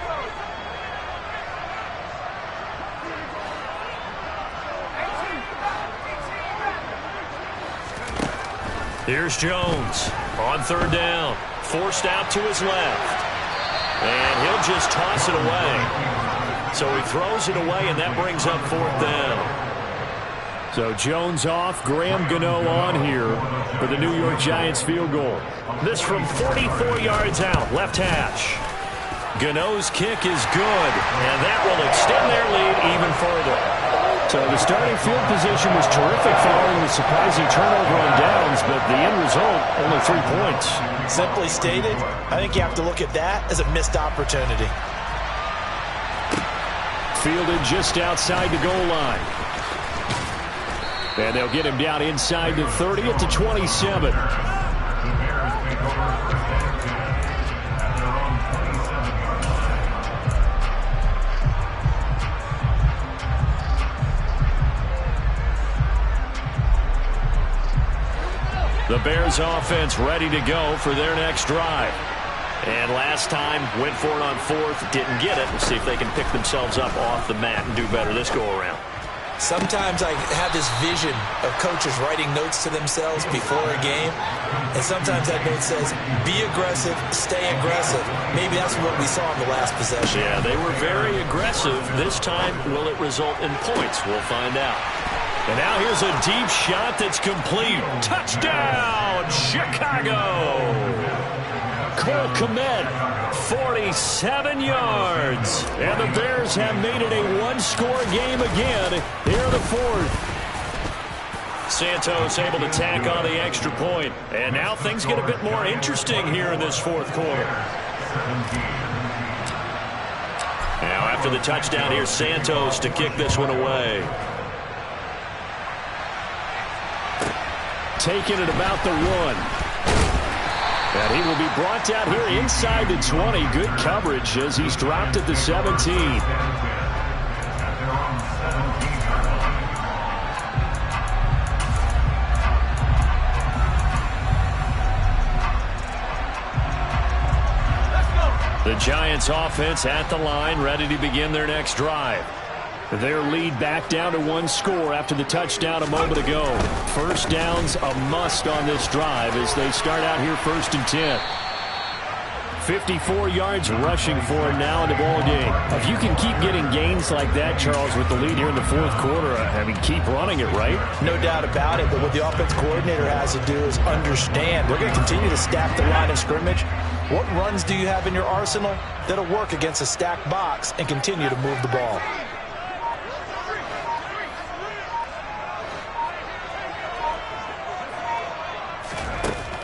Here's Jones on 3rd down. Forced out to his left. And he'll just toss it away. So he throws it away, and that brings up 4th down. So Jones off, Graham Gano on here for the New York Giants field goal. This from 44 yards out, left hash. Gano's kick is good, and that will extend their lead even further. So the starting field position was terrific following the surprising turnover on downs, but the end result, only 3 points. Simply stated, I think you have to look at that as a missed opportunity. Fielded just outside the goal line. And they'll get him down inside the 30 at the 27. The Bears offense ready to go for their next drive. And last time, went for it on 4th, didn't get it. We'll see if they can pick themselves up off the mat and do better this go-around. Sometimes I have this vision of coaches writing notes to themselves before a game, and sometimes that note says, be aggressive, stay aggressive. Maybe that's what we saw in the last possession. Yeah, they were very aggressive. This time, will it result in points? We'll find out. And now here's a deep shot that's complete. Touchdown, Chicago! Cole Kmet, 47 yards. And the Bears have made it a 1-score game again here in the 4th. Santos able to tack on the extra point. And now things get a bit more interesting here in this 4th quarter. Now after the touchdown, here's Santos to kick this one away. Taking it about the 1. And he will be brought down here inside the 20. Good coverage as he's dropped at the 17. The Giants offense at the line, ready to begin their next drive. Their lead back down to 1 score after the touchdown a moment ago. First down's a must on this drive as they start out here 1st and 10. 54 yards rushing for him now in the ball game. If you can keep getting gains like that, Charles, with the lead here in the 4th quarter, I mean, keep running it, right? No doubt about it, but what the offense coordinator has to do is understand they're going to continue to stack the line of scrimmage. What runs do you have in your arsenal that'll work against a stacked box and continue to move the ball?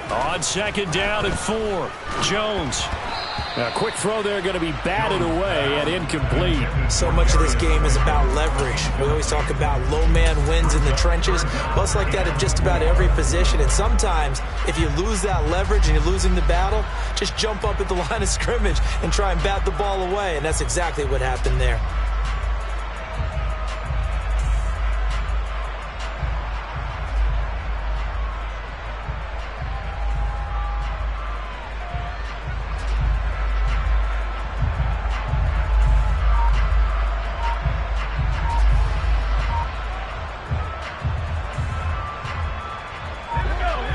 On 2nd down and 4, Jones. A quick throw there going to be batted away and incomplete. So much of this game is about leverage. We always talk about low man wins in the trenches. Well, it's like that in just about every position. And sometimes, if you lose that leverage and you're losing the battle, just jump up at the line of scrimmage and try and bat the ball away. And that's exactly what happened there.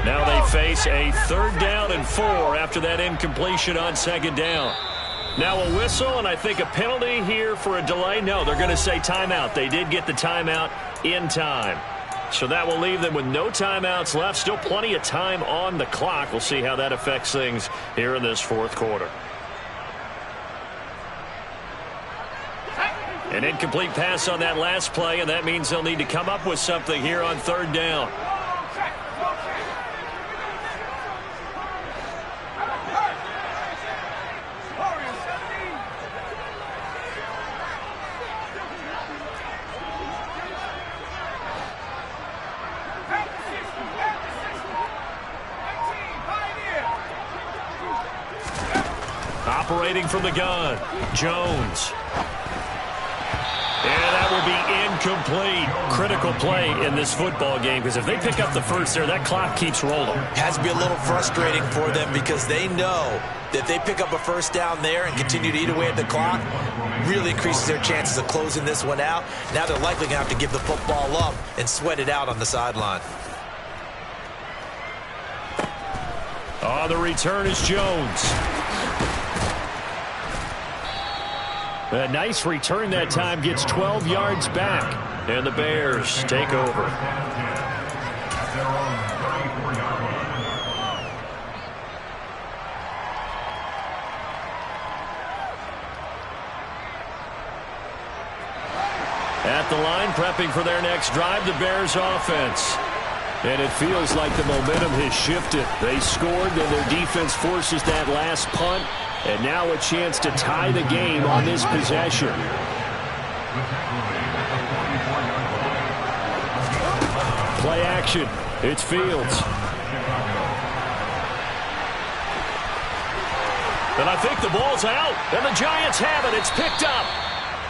Now they face a 3rd down and 4 after that incompletion on 2nd down. Now a whistle and I think a penalty here for a delay. No, they're going to say timeout. They did get the timeout in time. So that will leave them with no timeouts left. Still plenty of time on the clock. We'll see how that affects things here in this 4th quarter. An incomplete pass on that last play, and that means they'll need to come up with something here on 3rd down. Operating from the gun, Jones. And that will be incomplete. Critical play in this football game, because if they pick up the first there, that clock keeps rolling. Has to be a little frustrating for them because they know that if they pick up a first down there and continue to eat away at the clock, really increases their chances of closing this one out. Now they're likely going to have to give the football up and sweat it out on the sideline. On the return is Jones. A nice return that time, gets 12 yards back, and the Bears take over. At the line, prepping for their next drive, the Bears offense. And it feels like the momentum has shifted. They scored, then their defense forces that last punt. And now a chance to tie the game on this possession. Play action. It's Fields. And I think the ball's out. And the Giants have it. It's picked up.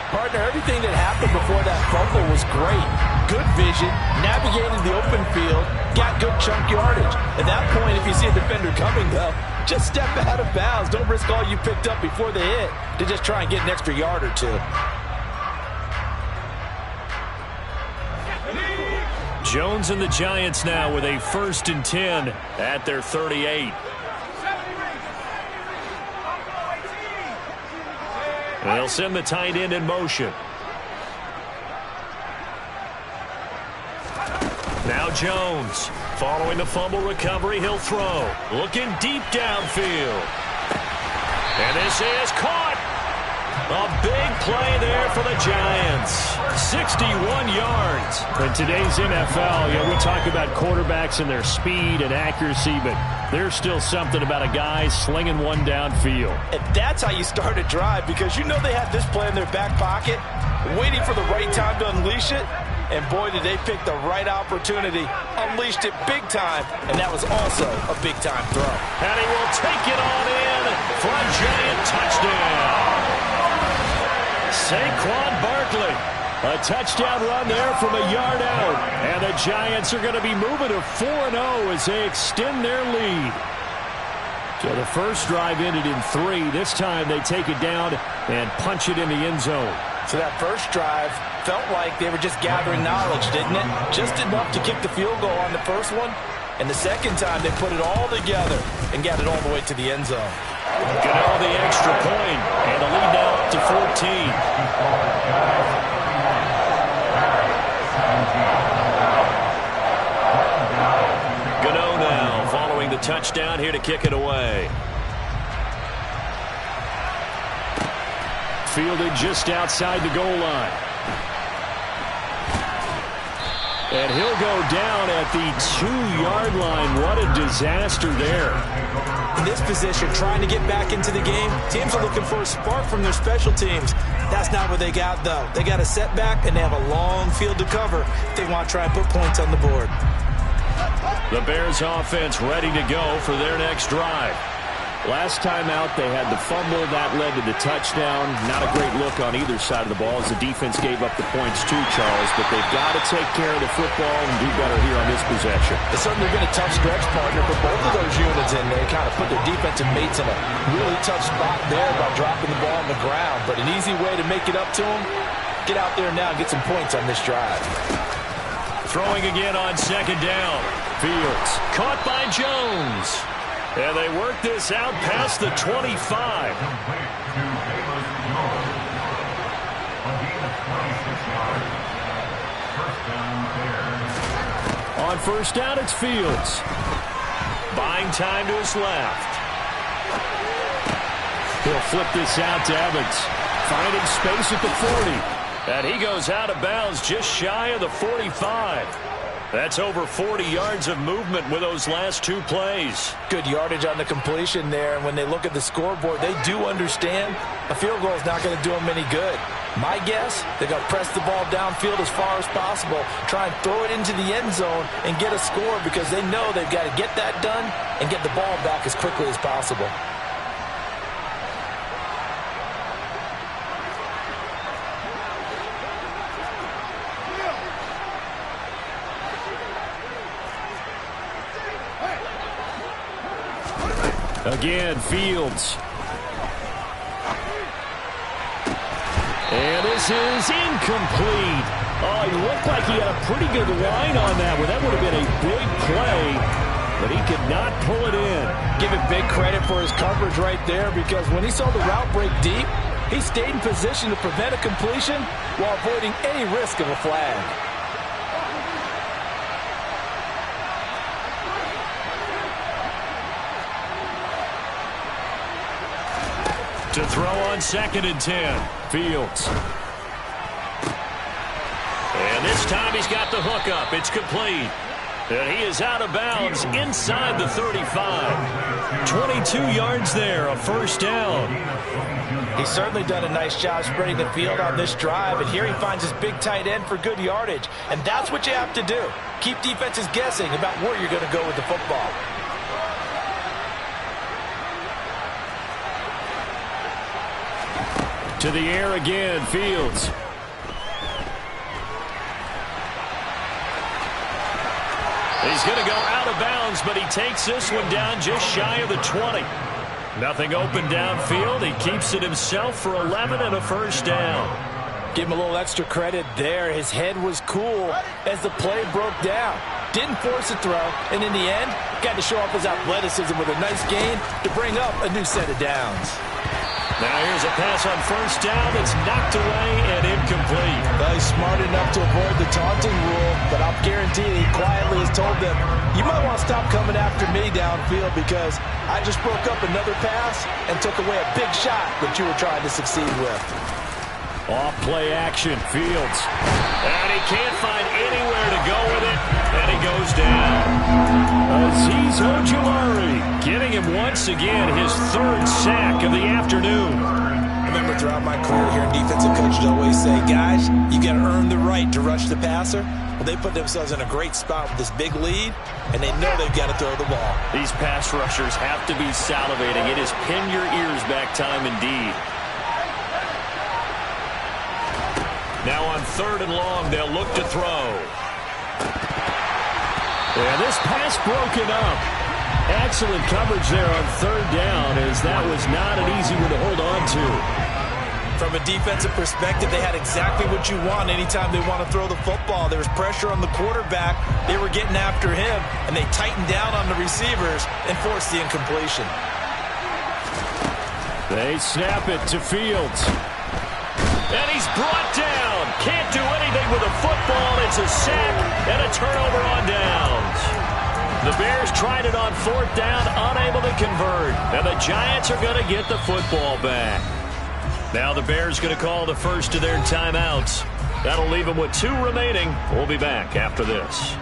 Partner, everything that happened before that fumble was great. Good vision, navigated the open field, got good chunk yardage. At that point, if you see a defender coming, though, just step out of bounds. Don't risk all you picked up before the hit to just try and get an extra yard or two. Jones and the Giants now with a 1st and 10 at their 38. And they'll send the tight end in motion. Now Jones, following the fumble recovery, he'll throw. Looking deep downfield. And this is caught. A big play there for the Giants. 61 yards. In today's NFL, we talk about quarterbacks and their speed and accuracy, but there's still something about a guy slinging one downfield. And that's how you start a drive, because you know they had this play in their back pocket, waiting for the right time to unleash it. And boy, did they pick the right opportunity. Unleashed it big time, and that was also a big-time throw. And he will take it on in for a Giant touchdown. Saquon Barkley, a touchdown run there from a yard out. And the Giants are going to be moving to 4-0 as they extend their lead. So the first drive ended in 3. This time they take it down and punch it in the end zone. So that first drive felt like they were just gathering knowledge, didn't it? Just enough to kick the field goal on the first one. And the second time they put it all together and got it all the way to the end zone. Gano the extra point, and the lead now to 14. Gano now following the touchdown here to kick it away. Fielded just outside the goal line. And he'll go down at the 2-yard line. What a disaster there. In this position, trying to get back into the game, teams are looking for a spark from their special teams. That's not what they got, though. They got a setback, and they have a long field to cover if they want to try and put points on the board. The Bears offense ready to go for their next drive. Last time out, they had the fumble that led to the touchdown. Not a great look on either side of the ball as the defense gave up the points too, Charles. But they've got to take care of the football and do better here on this possession. It's certainly been a tough stretch, partner, for both of those units in there. Kind of put their defensive mates in a really tough spot there by dropping the ball on the ground. But an easy way to make it up to them, get out there now and get some points on this drive. Throwing again on second down. Fields caught by Jones. And they work this out past the 25. Complete to Davis Jones. A gain of 26 yards. First down, Bears. On first down, it's Fields. Buying time to his left. He'll flip this out to Evans. Finding space at the 40. And he goes out of bounds just shy of the 45. That's over 40 yards of movement with those last two plays. Good yardage on the completion there. And when they look at the scoreboard, they do understand a field goal is not going to do them any good. My guess, they're going to press the ball downfield as far as possible, try and throw it into the end zone and get a score because they know they've got to get that done and get the ball back as quickly as possible. Again, Fields. And this is incomplete. Oh, he looked like he had a pretty good line on that one. That would have been a big play, but he could not pull it in. Give him big credit for his coverage right there because when he saw the route break deep, he stayed in position to prevent a completion while avoiding any risk of a flag. To throw on second and 10. Fields. And this time he's got the hook up. It's complete. And he is out of bounds inside the 35. 22 yards there, a first down. He's certainly done a nice job spreading the field on this drive. And here he finds his big tight end for good yardage. And that's what you have to do. Keep defenses guessing about where you're going to go with the football. To the air again, Fields. He's going to go out of bounds, but he takes this one down just shy of the 20. Nothing open downfield. He keeps it himself for 11 and a first down. Give him a little extra credit there. His head was cool as the play broke down. Didn't force a throw, and in the end, got to show off his athleticism with a nice gain to bring up a new set of downs. Now here's a pass on first down. It's knocked away and incomplete. Well, he's smart enough to avoid the taunting rule, but I'm guaranteed he quietly has told them, you might want to stop coming after me downfield because I just broke up another pass and took away a big shot that you were trying to succeed with. Off play action, Fields. And he can't find anywhere to go with it, and he goes down. Azeez Ojulari getting him once again his third sack of the afternoon. I remember throughout my career here in defensive coaches always say, guys, you got to earn the right to rush the passer. Well, they put themselves in a great spot with this big lead, and they know they've got to throw the ball. These pass rushers have to be salivating. It is pin your ears back time indeed. Now on third and long, they'll look to throw. And this pass broken up. Excellent coverage there on third down, as that was not an easy one to hold on to. From a defensive perspective, they had exactly what you want anytime they want to throw the football. There was pressure on the quarterback. They were getting after him, and they tightened down on the receivers and forced the incompletion. They snap it to Fields. And he's brought down. Can't do anything with a football. It's a sack and a turnover on downs. The Bears tried it on fourth down, unable to convert. And the Giants are going to get the football back. Now the Bears going to call the first of their timeouts. That'll leave them with 2 remaining. We'll be back after this.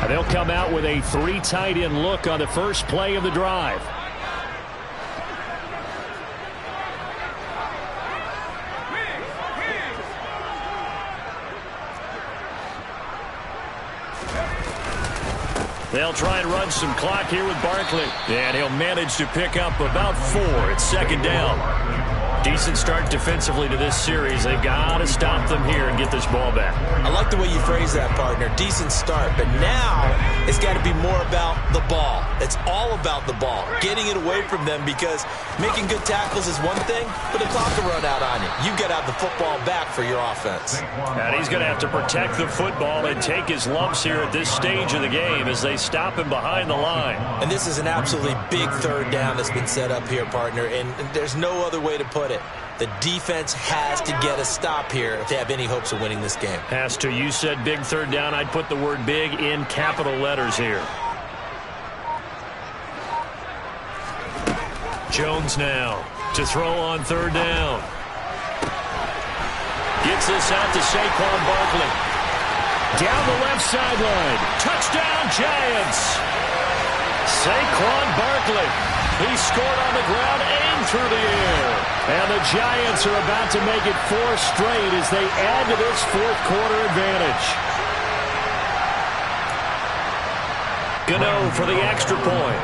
They'll come out with a 3 tight end look on the first play of the drive. They'll try and run some clock here with Barkley. And he'll manage to pick up about 4 at second down. Decent start defensively to this series. They've got to stop them here and get this ball back. I like the way you phrase that, partner. Decent start. But now it's got to be more about the ball. It's all about the ball. Getting it away from them, because making good tackles is one thing, but the clock will run out on you. You've got to have the football back for your offense. And he's going to have to protect the football and take his lumps here at this stage of the game as they stop him behind the line. And this is an absolutely big third down that's been set up here, partner, and there's no other way to put it. The defense has to get a stop here if they have any hopes of winning this game. Has to. You said big third down. I'd put the word big in capital letters here. Jones now to throw on third down. Gets this out to Saquon Barkley. Down the left sideline. Touchdown, Giants. Saquon Barkley. He scored on the ground and through the air. And the Giants are about to make it 4 straight as they add to this fourth quarter advantage. Gano for the extra point.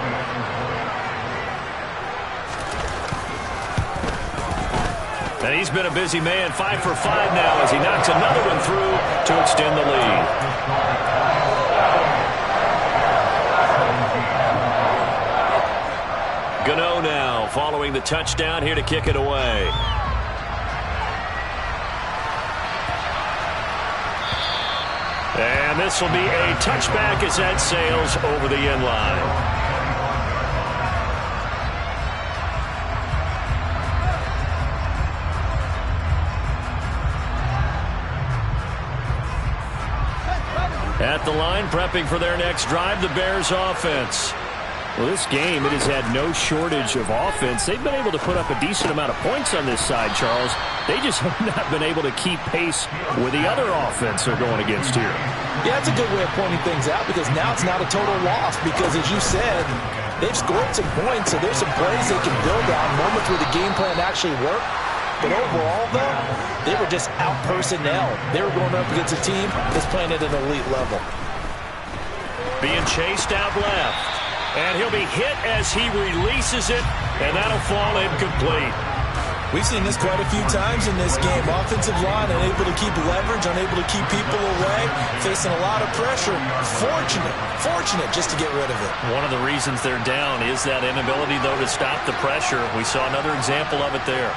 And he's been a busy man, 5 for 5 now as he knocks another one through to extend the lead. Gano now following the touchdown here to kick it away. And this will be a touchback as that sails over the end line. At the line, prepping for their next drive, the Bears offense. Well, this game, it has had no shortage of offense. They've been able to put up a decent amount of points on this side, Charles. They just have not been able to keep pace with the other offense they're going against here. Yeah, that's a good way of pointing things out, because now it's not a total loss, because as you said, they've scored some points, so there's some plays they can build on, moments where the game plan actually worked. But overall, though, they were just out-personnel. They were going up against a team that's playing at an elite level. Being chased out left. And he'll be hit as he releases it, and that'll fall incomplete. We've seen this quite a few times in this game. Offensive line unable to keep leverage, unable to keep people away, facing a lot of pressure. Fortunate just to get rid of it. One of the reasons they're down is that inability, though, to stop the pressure. We saw another example of it there.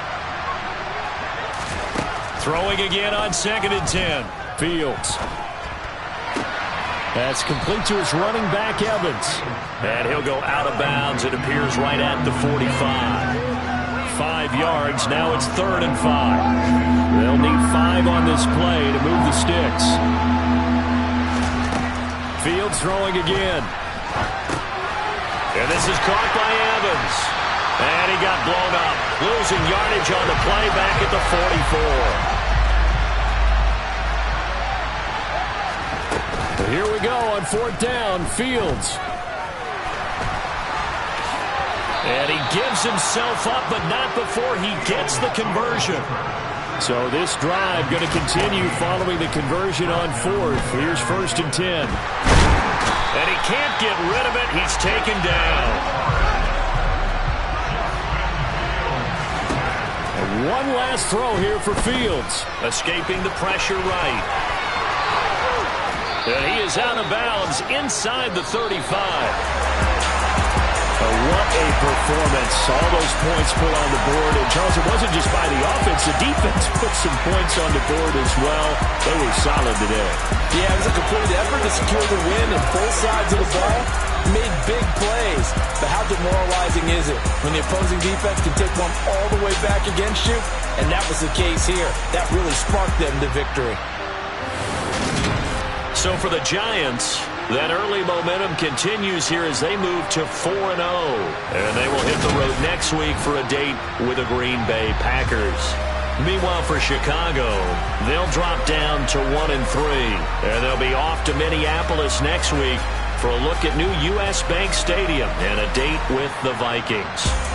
Throwing again on 2nd and 10. Fields. That's complete to his running back, Evans. And he'll go out of bounds. It appears right at the 45. 5 yards. Now it's 3rd and 5. They'll need 5 on this play to move the sticks. Fields throwing again. And this is caught by Evans. And he got blown up. Losing yardage on the play back at the 44. Here we go on 4th down. Fields. And he gives himself up, but not before he gets the conversion. So this drive going to continue following the conversion on 4th. Here's 1st and 10. And he can't get rid of it. He's taken down. And one last throw here for Fields. Escaping the pressure right. And he is out of bounds inside the 35. What a performance. All those points put on the board. And, Charles, it wasn't just by the offense. The defense put some points on the board as well. They were solid today. Yeah, it was a complete effort to secure the win on both sides of the ball. Made big plays. But how demoralizing is it when the opposing defense can take one all the way back against you? And that was the case here. That really sparked them to victory. So for the Giants, that early momentum continues here as they move to 4-0. And they will hit the road next week for a date with the Green Bay Packers. Meanwhile, for Chicago, they'll drop down to 1-3. And they'll be off to Minneapolis next week for a look at new U.S. Bank Stadium and a date with the Vikings.